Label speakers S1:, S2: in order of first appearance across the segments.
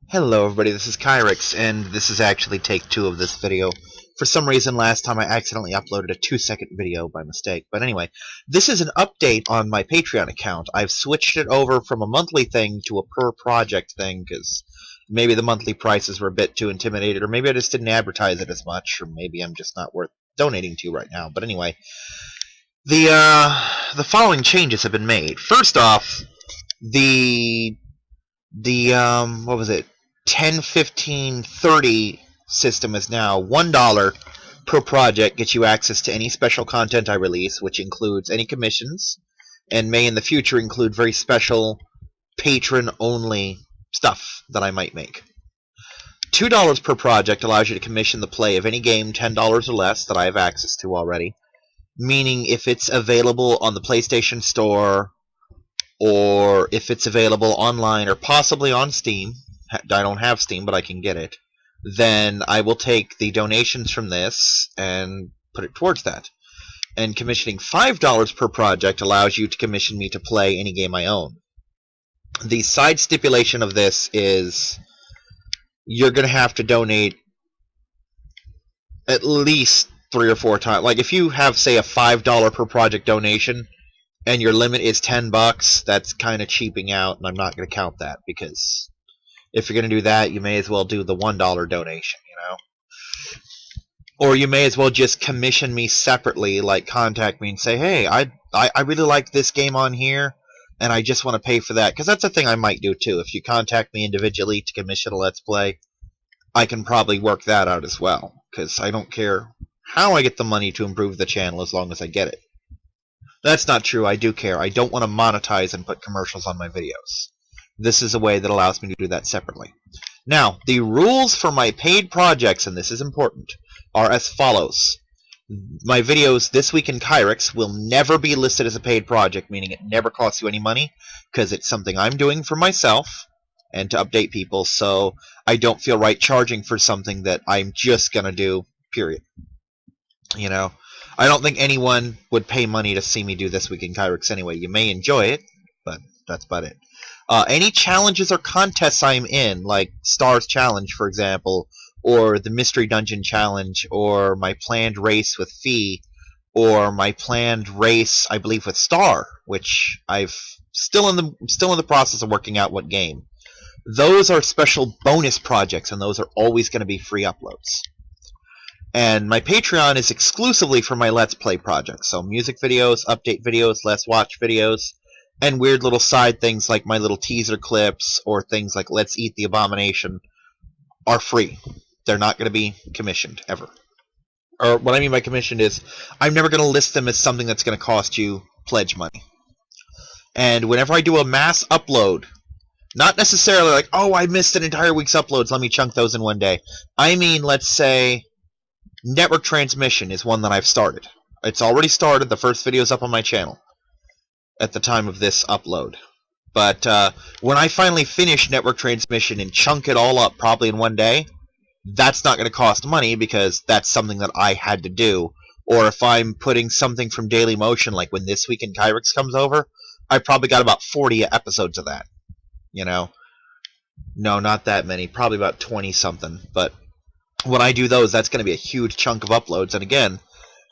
S1: Hello everybody, this is Kyrix, and this is actually take 2 of this video. For some reason last time I accidentally uploaded a 2-second video by mistake. But anyway, this is an update on my Patreon account. I've switched it over from a monthly thing to a per project thing, because maybe the monthly prices were a bit too intimidated, or maybe I just didn't advertise it as much, or maybe I'm just not worth donating to right now. But anyway, the following changes have been made. First off, the what was it? 10, 15, 30 system is now $1 per project, gets you access to any special content I release, which includes any commissions, and may in the future include very special patron-only stuff that I might make. $2 per project allows you to commission the play of any game $10 or less that I have access to already, meaning if it's available on the PlayStation Store, or if it's available online or possibly on Steam. I don't have Steam, but I can get it. Then I will take the donations from this and put it towards that. And commissioning $5 per project allows you to commission me to play any game I own. The side stipulation of this is you're going to have to donate at least 3 or 4 times. Like if you have, say, a $5 per project donation, and your limit is $10, that's kind of cheaping out, and I'm not going to count that, because if you're going to do that, you may as well do the $1 donation, you know? Or you may as well just commission me separately, like contact me and say, hey, I really like this game on here, and I just want to pay for that, because that's a thing I might do too. If you contact me individually to commission a Let's Play, I can probably work that out as well, because I don't care how I get the money to improve the channel as long as I get it. That's not true, I do care. I don't want to monetize and put commercials on my videos. This is a way that allows me to do that separately. Now, the rules for my paid projects, and this is important, are as follows. My videos This Week in Kyrix will never be listed as a paid project, meaning it never costs you any money, because it's something I'm doing for myself and to update people, so I don't feel right charging for something that I'm just going to do, period. You know? I don't think anyone would pay money to see me do This Week in Kyrix anyway. You may enjoy it, but that's about it. Any challenges or contests I'm in, like Stars Challenge, for example, or the Mystery Dungeon Challenge, or my planned race with Fee, or my planned race, I believe, with Star, which I've still in the process of working out what game. Those are special bonus projects, and those are always going to be free uploads. And my Patreon is exclusively for my Let's Play projects. So music videos, update videos, Let's Watch videos, and weird little side things like my little teaser clips or things like Let's Eat the Abomination are free. They're not going to be commissioned, ever. Or what I mean by commissioned is I'm never going to list them as something that's going to cost you pledge money. And whenever I do a mass upload, not necessarily like, oh, I missed an entire week's uploads, let me chunk those in one day. I mean, let's say network transmission is one that I've started. It's already started. The first video is up on my channel at the time of this upload. But when I finally finish network transmission and chunk it all up probably in one day, that's not going to cost money because that's something that I had to do. Or if I'm putting something from Daily Motion, like when This Week in Kyrix comes over, I probably got about 40 episodes of that. You know? No, not that many. Probably about 20-something. But when I do those, that's going to be a huge chunk of uploads. And again,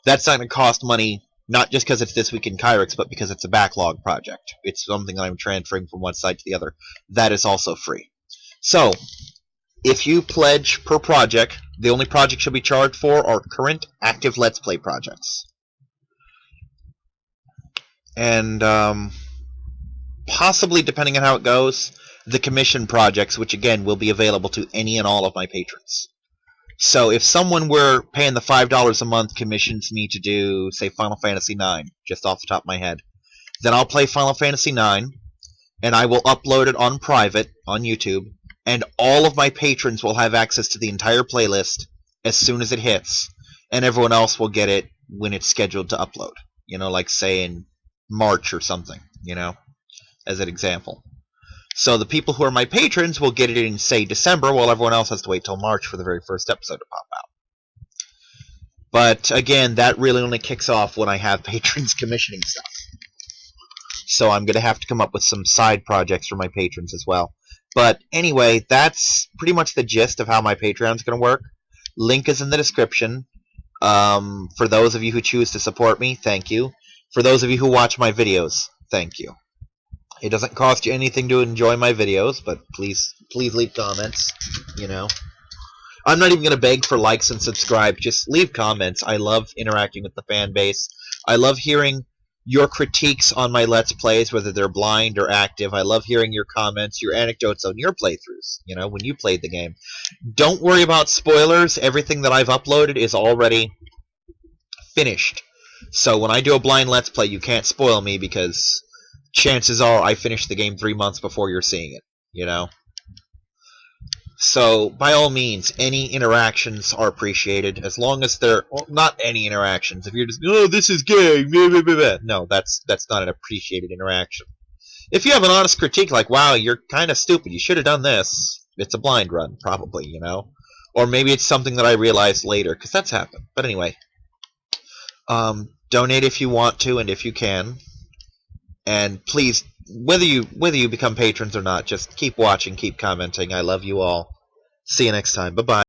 S1: that's not going to cost money, not just because it's This Week in Kyrix, but because it's a backlog project. It's something that I'm transferring from one site to the other. That is also free. So, if you pledge per project, the only projects you'll be charged for are current active Let's Play projects. And possibly, depending on how it goes, the commission projects, which again will be available to any and all of my patrons. So if someone were paying the $5 a month commissions me to do, say, Final Fantasy IX, just off the top of my head, then I'll play Final Fantasy IX, and I will upload it on private, on YouTube, and all of my patrons will have access to the entire playlist as soon as it hits, and everyone else will get it when it's scheduled to upload. You know, like, say, in March or something, you know, as an example. So the people who are my patrons will get it in, say, December, while everyone else has to wait till March for the very first episode to pop out. But, again, that really only kicks off when I have patrons commissioning stuff. So I'm going to have to come up with some side projects for my patrons as well. But anyway, that's pretty much the gist of how my Patreon's going to work. Link is in the description. For those of you who choose to support me, thank you. For those of you who watch my videos, thank you. It doesn't cost you anything to enjoy my videos, but please leave comments, you know. I'm not even going to beg for likes and subscribe. Just leave comments. I love interacting with the fan base. I love hearing your critiques on my Let's Plays, whether they're blind or active. I love hearing your comments, your anecdotes on your playthroughs, you know, when you played the game. Don't worry about spoilers. Everything that I've uploaded is already finished. So when I do a blind Let's Play, you can't spoil me because chances are I finished the game 3 months before you're seeing it, you know? So, by all means, any interactions are appreciated, as long as they're... Well, not any interactions. If you're just, oh, this is gay, blah, blah, blah, blah. No, that's not an appreciated interaction. If you have an honest critique, like, wow, you're kind of stupid, you should have done this, it's a blind run, probably, you know? Or maybe it's something that I realized later, because that's happened. But anyway, donate if you want to, and if you can. And please, whether you become patrons or not, just keep watching, keep commenting. I love you all. See you next time. Bye-bye.